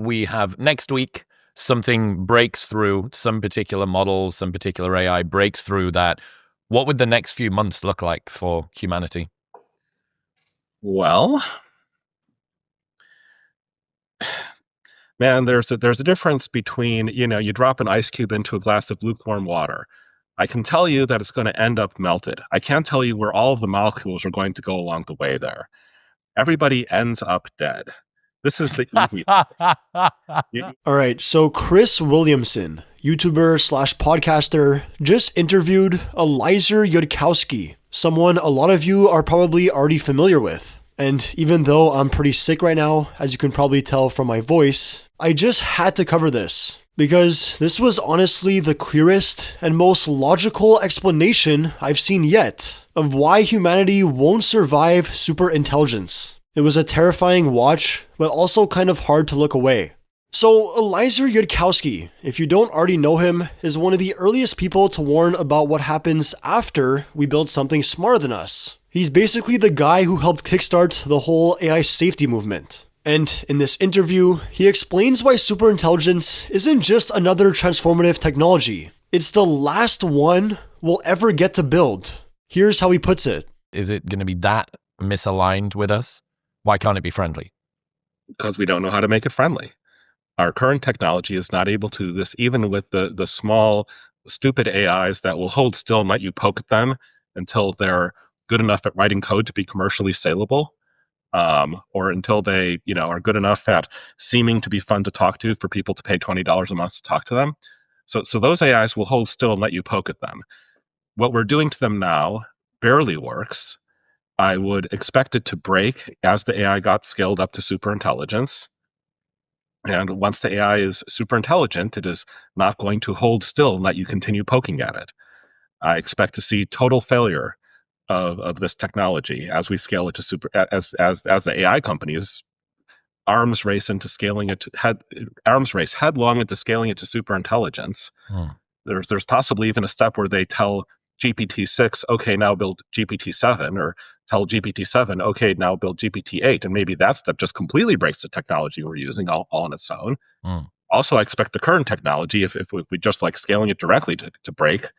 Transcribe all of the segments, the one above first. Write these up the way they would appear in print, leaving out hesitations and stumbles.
we have next week, something breaks through, some particular model, some particular AI breaks through that. What would the next few months look like for humanity? Well, man, there's a difference between, you drop an ice cube into a glass of lukewarm water. I can tell you that it's going to end up melted. I can't tell you where all of the molecules are going to go along the way there. Everybody ends up dead. This is the easy. All right, so Chris Williamson, YouTuber/podcaster, just interviewed Eliezer Yudkowsky, someone a lot of you are probably already familiar with. And even though I'm pretty sick right now, as you can probably tell from my voice, I just had to cover this, because this was honestly the clearest and most logical explanation I've seen yet of why humanity won't survive superintelligence. It was a terrifying watch, but also kind of hard to look away. So Eliezer Yudkowsky, if you don't already know him, is one of the earliest people to warn about what happens after we build something smarter than us. He's basically the guy who helped kickstart the whole AI safety movement. And in this interview, he explains why superintelligence isn't just another transformative technology. It's the last one we'll ever get to build. Here's how he puts it. Is it going to be that misaligned with us? Why can't it be friendly? Because we don't know how to make it friendly. Our current technology is not able to do this, even with the small, stupid AIs that will hold still and let you poke at them until they're good enough at writing code to be commercially saleable, or until they, are good enough at seeming to be fun to talk to for people to pay $20 a month to talk to them. So those AIs will hold still and let you poke at them. What we're doing to them now barely works. I would expect it to break as the AI got scaled up to superintelligence. And once the AI is superintelligent, it is not going to hold still and let you continue poking at it. I expect to see total failure of this technology as we scale it to as the AI companies arms race headlong into scaling it to superintelligence. There's possibly even a step where they tell GPT-6, okay, now build GPT-7, or tell GPT-7, okay, now build GPT-8, and maybe that step just completely breaks the technology we're using all on its own. Also, I expect the current technology, if we just like scaling it directly to break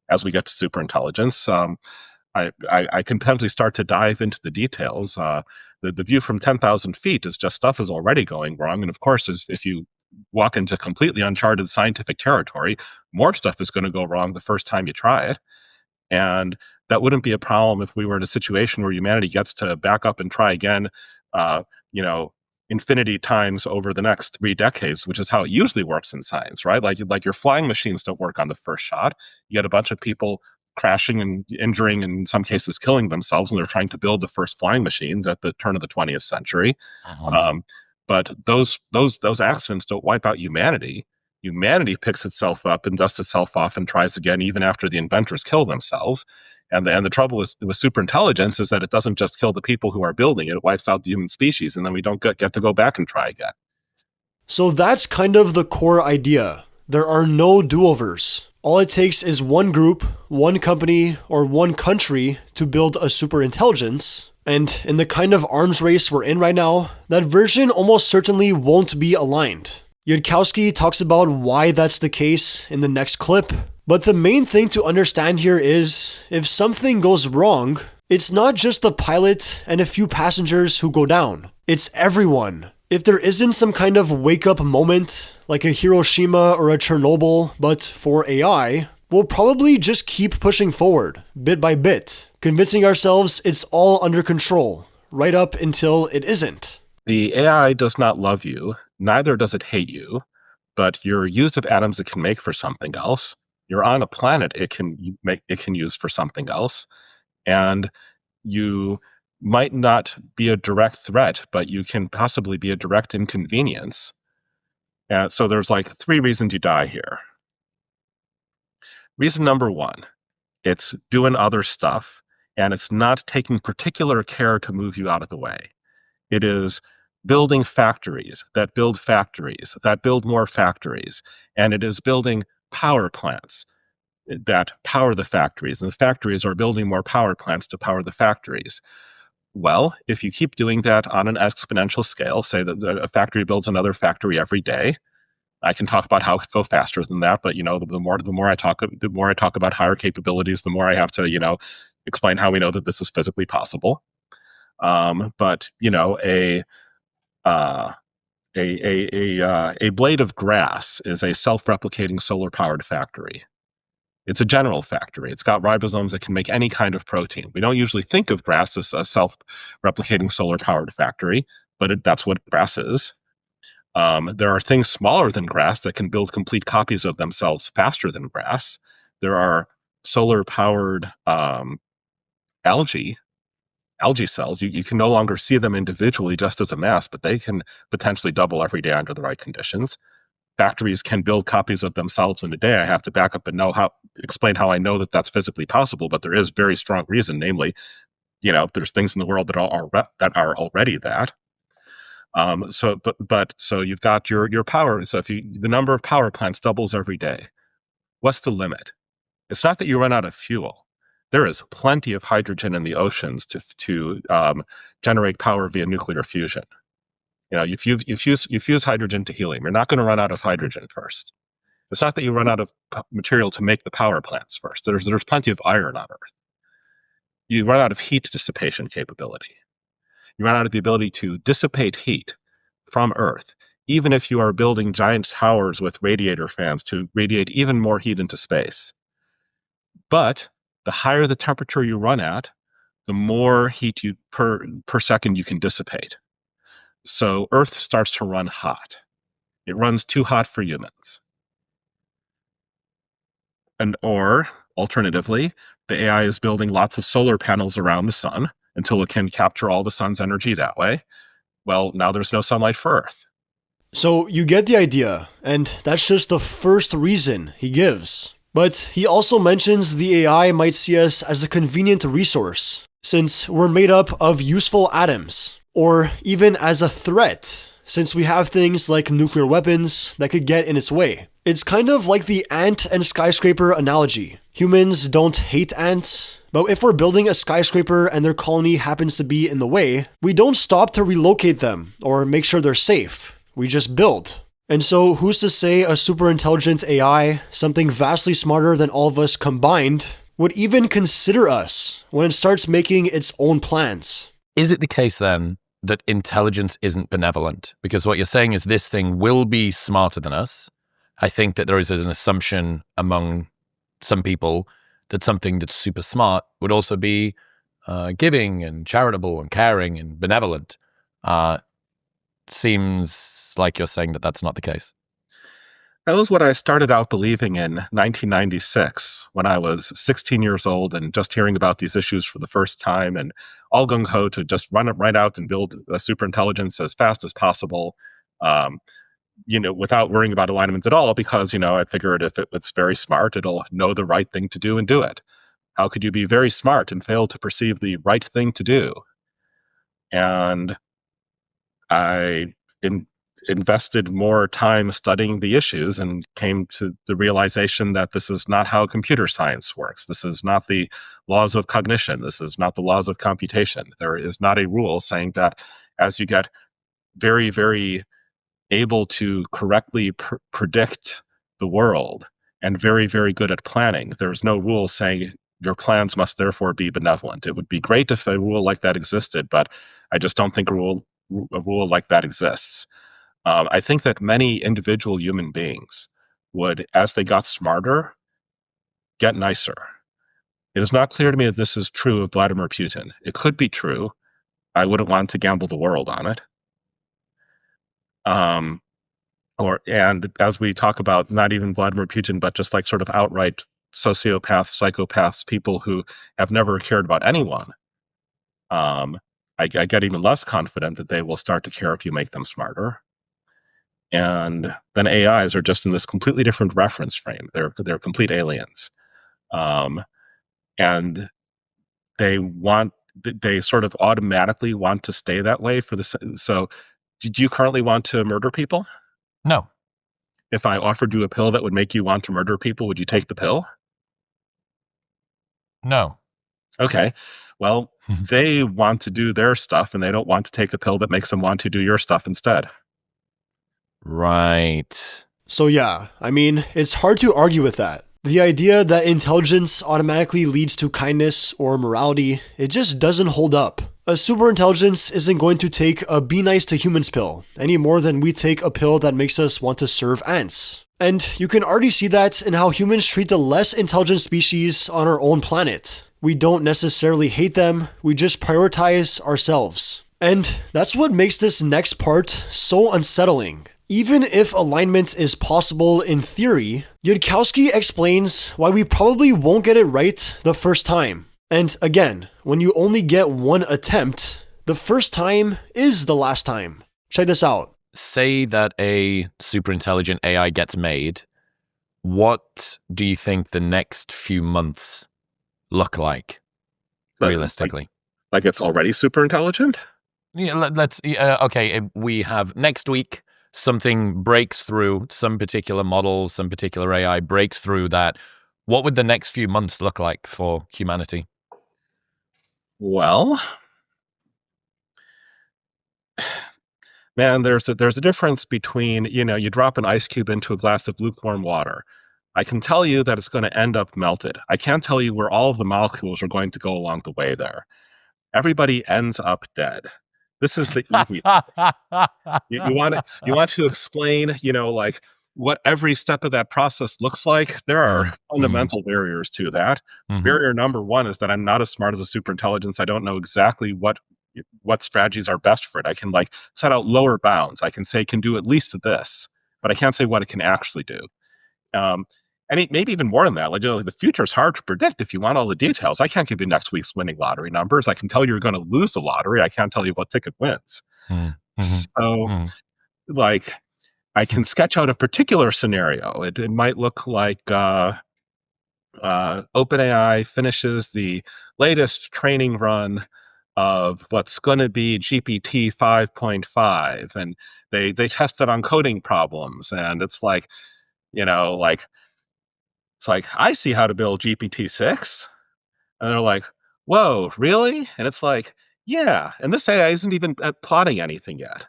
as we get to superintelligence. I can potentially start to dive into the details. The view from 10,000 feet is just stuff is already going wrong, and of course, if you walk into completely uncharted scientific territory, more stuff is going to go wrong the first time you try it. And that wouldn't be a problem if we were in a situation where humanity gets to back up and try again, infinity times over the next 3 decades, which is how it usually works in science, right? Like your flying machines don't work on the first shot. You get a bunch of people crashing and injuring, and in some cases killing themselves, and they're trying to build the first flying machines at the turn of the 20th century. But those accidents don't wipe out humanity. Humanity picks itself up and dusts itself off and tries again even after the inventors kill themselves. And the trouble with superintelligence is that it doesn't just kill the people who are building it, it wipes out the human species, and then we don't get to go back and try again. So that's kind of the core idea. There are no do-overs. All it takes is one group, one company, or one country to build a superintelligence. And in the kind of arms race we're in right now, that version almost certainly won't be aligned. Yudkowsky talks about why that's the case in the next clip. But the main thing to understand here is, if something goes wrong, it's not just the pilot and a few passengers who go down. It's everyone. If there isn't some kind of wake-up moment, like a Hiroshima or a Chernobyl, but for AI, we'll probably just keep pushing forward, bit by bit, convincing ourselves it's all under control, right up until it isn't. The AI does not love you, neither does it hate you, but your use of atoms it can make for something else. You're on a planet it can use for something else, and you might not be a direct threat, but you can possibly be a direct inconvenience. And so there's like 3 reasons you die here. Reason number 1, it's doing other stuff, and it's not taking particular care to move you out of the way. It is building factories that build more factories, and it is building power plants that power the factories, and the factories are building more power plants to power the factories. Well, if you keep doing that on an exponential scale, say that a factory builds another factory every day, I can talk about how it could go faster than that, but the more I talk about higher capabilities, the more I have to explain how we know that this is physically possible. But uh, a blade of grass is a self-replicating solar-powered factory. It's a general factory. It's got ribosomes that can make any kind of protein. We don't usually think of grass as a self-replicating solar-powered factory, but that's what grass is. There are things smaller than grass that can build complete copies of themselves faster than grass. There are solar-powered algae cells. You can no longer see them individually just as a mass, but they can potentially double every day under the right conditions. Factories can build copies of themselves in a day. I have to back up and explain how I know that that's physically possible, but there is very strong reason, namely, there's things in the world that are already that. So you've got your power. So the number of power plants doubles every day. What's the limit? It's not that you run out of fuel. There is plenty of hydrogen in the oceans to generate power via nuclear fusion. You fuse hydrogen to helium. You're not going to run out of hydrogen first. It's not that you run out of material to make the power plants first. There's plenty of iron on Earth. You run out of heat dissipation capability. You run out of the ability to dissipate heat from Earth, even if you are building giant towers with radiator fans to radiate even more heat into space. But the higher the temperature you run at, the more heat per second you can dissipate. So Earth starts to run hot. It runs too hot for humans. Or alternatively, the AI is building lots of solar panels around the sun until it can capture all the sun's energy that way. Well, now there's no sunlight for Earth. So you get the idea, and that's just the first reason he gives. But he also mentions the AI might see us as a convenient resource, since we're made up of useful atoms, or even as a threat, since we have things like nuclear weapons that could get in its way. It's kind of like the ant and skyscraper analogy. Humans don't hate ants, but if we're building a skyscraper and their colony happens to be in the way, we don't stop to relocate them or make sure they're safe. We just build. And so who's to say a super intelligent AI, something vastly smarter than all of us combined, would even consider us when it starts making its own plans? Is it the case then that intelligence isn't benevolent? Because what you're saying is this thing will be smarter than us. I think that there is an assumption among some people that something that's super smart would also be giving and charitable and caring and benevolent. Seems like you're saying that that's not the case. That was what I started out believing in 1996 when I was 16 years old and just hearing about these issues for the first time and all gung-ho to just run it right out and build a superintelligence as fast as possible, without worrying about alignments at all because, I figured if it's very smart, it'll know the right thing to do and do it. How could you be very smart and fail to perceive the right thing to do? And I invested more time studying the issues and came to the realization that this is not how computer science works. This is not the laws of cognition. This is not the laws of computation. There is not a rule saying that as you get very, very able to correctly predict the world and very, very good at planning, there's no rule saying your plans must therefore be benevolent. It would be great if a rule like that existed, but I just don't think a rule like that exists. I think that many individual human beings would, as they got smarter, get nicer. It is not clear to me that this is true of Vladimir Putin. It could be true. I wouldn't want to gamble the world on it. And as we talk about, not even Vladimir Putin, but just like sort of outright sociopaths, psychopaths, people who have never cared about anyone, I get even less confident that they will start to care if you make them smarter. And then AIs are just in this completely different reference frame. They're complete aliens. And they sort of automatically want to stay that way for this. So do you currently want to murder people? No. If I offered you a pill that would make you want to murder people, would you take the pill? No. Okay. Well, they want to do their stuff and they don't want to take a pill that makes them want to do your stuff instead. Right. So yeah, I mean, it's hard to argue with that. The idea that intelligence automatically leads to kindness or morality, it just doesn't hold up. A superintelligence isn't going to take a be nice to humans pill any more than we take a pill that makes us want to serve ants. And you can already see that in how humans treat the less intelligent species on our own planet. We don't necessarily hate them, we just prioritize ourselves. And that's what makes this next part so unsettling. Even if alignment is possible in theory, Yudkowsky explains why we probably won't get it right the first time. And again, when you only get one attempt, the first time is the last time. Check this out. Say that a superintelligent AI gets made. What do you think the next few months look like, realistically? Like it's already super intelligent? Yeah, okay, we have next week, something breaks through, some particular model, some particular AI breaks through that. What would the next few months look like for humanity? Well, man, there's a difference between, you drop an ice cube into a glass of lukewarm water. I can tell you that it's going to end up melted. I can't tell you where all of the molecules are going to go along the way there. Everybody ends up dead. This is the easy. You want to explain, like what every step of that process looks like. There are fundamental barriers to that. Barrier number one is that I'm not as smart as a superintelligence. I don't know exactly what strategies are best for it. I can set out lower bounds. I can say it can do at least this, but I can't say what it can actually do. And maybe even more than that, the future is hard to predict if you want all the details. I can't give you next week's winning lottery numbers. I can tell you're going to lose the lottery. I can't tell you what ticket wins. So, I can sketch out a particular scenario. It might look like OpenAI finishes the latest training run of what's going to be GPT 5.5, and they test it on coding problems, and it's it's like, I see how to build GPT-6. And they're like, whoa, really? And it's like, yeah. And this AI isn't even plotting anything yet.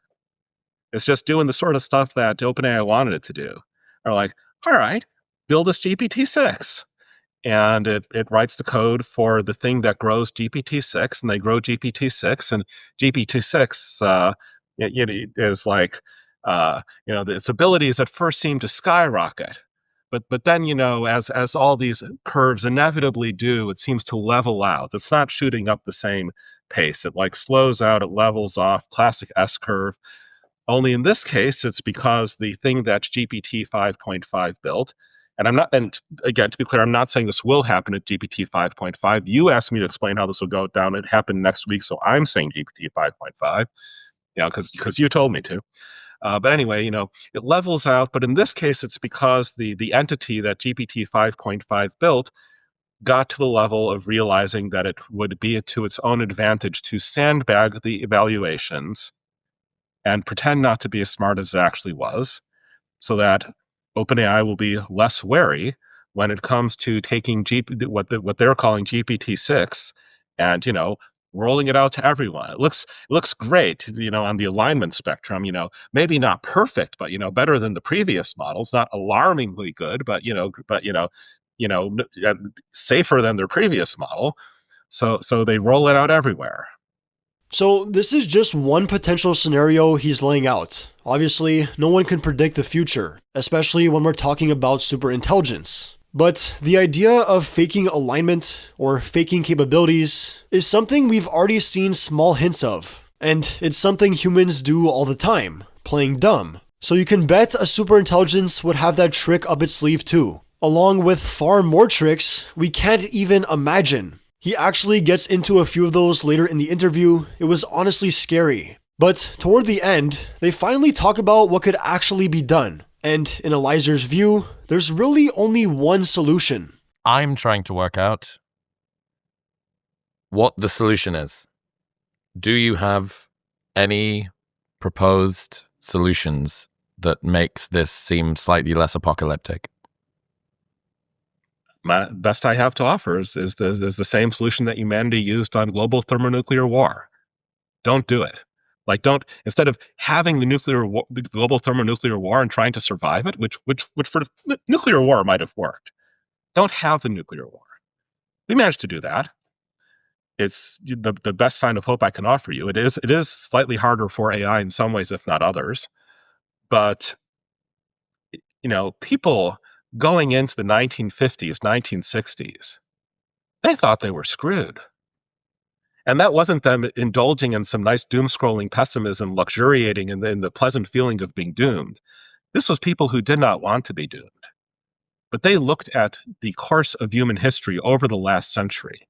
It's just doing the sort of stuff that OpenAI wanted it to do. They're like, all right, build us GPT-6. And it writes the code for the thing that grows GPT-6, and they grow GPT-6, and GPT-6 is its abilities at first seem to skyrocket. But then, as all these curves inevitably do, it seems to level out. It's not shooting up the same pace. It slows out, it levels off, classic S-curve. Only in this case, it's because the thing that GPT 5.5 built, and again, to be clear, I'm not saying this will happen at GPT 5.5. You asked me to explain how this will go down. It happened next week, so I'm saying GPT 5.5, because you told me to. But anyway, it levels out. But in this case, it's because the entity that GPT 5.5 built got to the level of realizing that it would be to its own advantage to sandbag the evaluations and pretend not to be as smart as it actually was, so that OpenAI will be less wary when it comes to taking what they're calling GPT-6 and, rolling it out to everyone. It looks great, on the alignment spectrum, maybe not perfect, but, better than the previous models, not alarmingly good, but safer than their previous model. So they roll it out everywhere. So this is just one potential scenario he's laying out. Obviously, no one can predict the future, especially when we're talking about superintelligence. But the idea of faking alignment or faking capabilities is something we've already seen small hints of. And it's something humans do all the time, playing dumb. So you can bet a superintelligence would have that trick up its sleeve too, along with far more tricks we can't even imagine. He actually gets into a few of those later in the interview. It was honestly scary. But toward the end, they finally talk about what could actually be done. And in Eliezer's view, there's really only one solution. I'm trying to work out what the solution is. Do you have any proposed solutions that makes this seem slightly less apocalyptic? best I have to offer is the same solution that humanity used on global thermonuclear war. Don't do it. Instead of having the global thermonuclear war and trying to survive it, which for nuclear war might have worked, don't have the nuclear war. We managed to do that. It's the best sign of hope I can offer you. It is slightly harder for AI in some ways, if not others. But, people going into the 1950s, 1960s, they thought they were screwed. And that wasn't them indulging in some nice doom-scrolling pessimism, luxuriating in the pleasant feeling of being doomed. This was people who did not want to be doomed. But they looked at the course of human history over the last century.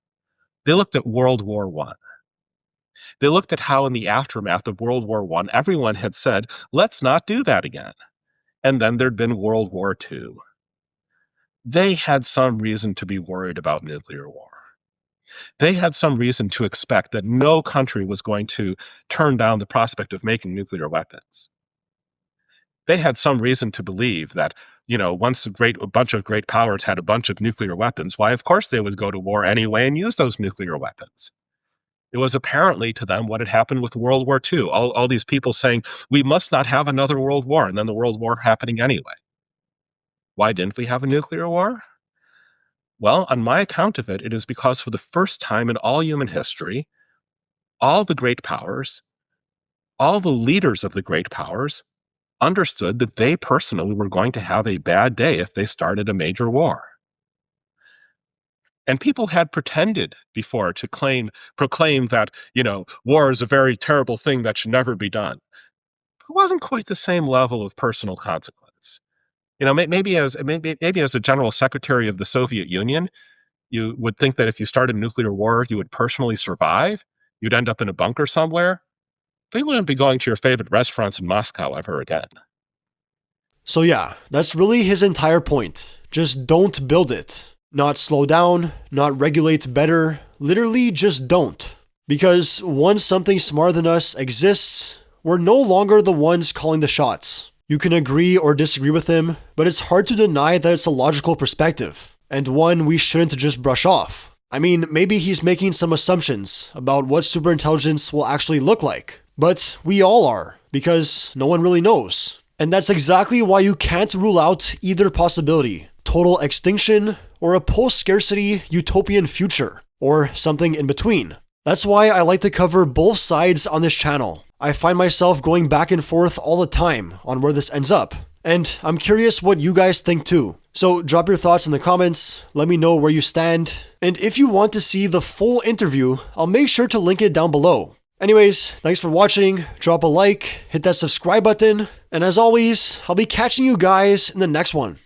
They looked at World War I. They looked at how in the aftermath of World War I, everyone had said, let's not do that again. And then there'd been World War II. They had some reason to be worried about nuclear war. They had some reason to expect that no country was going to turn down the prospect of making nuclear weapons. They had some reason to believe that, once a bunch of great powers had a bunch of nuclear weapons, why, of course, they would go to war anyway and use those nuclear weapons. It was apparently to them what had happened with World War II. All these people saying, we must not have another world war, and then the world war happening anyway. Why didn't we have a nuclear war? Well, on my account of it, it is because for the first time in all human history, all the great powers, all the leaders of the great powers, understood that they personally were going to have a bad day if they started a major war. And people had pretended before to proclaim that, war is a very terrible thing that should never be done. It wasn't quite the same level of personal consequence. Maybe as the general secretary of the Soviet Union, you would think that if you started a nuclear war, you would personally survive. You'd end up in a bunker somewhere. But you wouldn't be going to your favorite restaurants in Moscow ever again. So yeah, that's really his entire point. Just don't build it. Not slow down, not regulate better. Literally just don't. Because once something smarter than us exists, we're no longer the ones calling the shots. You can agree or disagree with him, but it's hard to deny that it's a logical perspective, and one we shouldn't just brush off. I mean, maybe he's making some assumptions about what superintelligence will actually look like. But we all are, because no one really knows. And that's exactly why you can't rule out either possibility. Total extinction, or a post-scarcity utopian future, or something in between. That's why I like to cover both sides on this channel. I find myself going back and forth all the time on where this ends up. And I'm curious what you guys think too. So drop your thoughts in the comments, let me know where you stand. And if you want to see the full interview, I'll make sure to link it down below. Anyways, thanks for watching, drop a like, hit that subscribe button, and as always, I'll be catching you guys in the next one.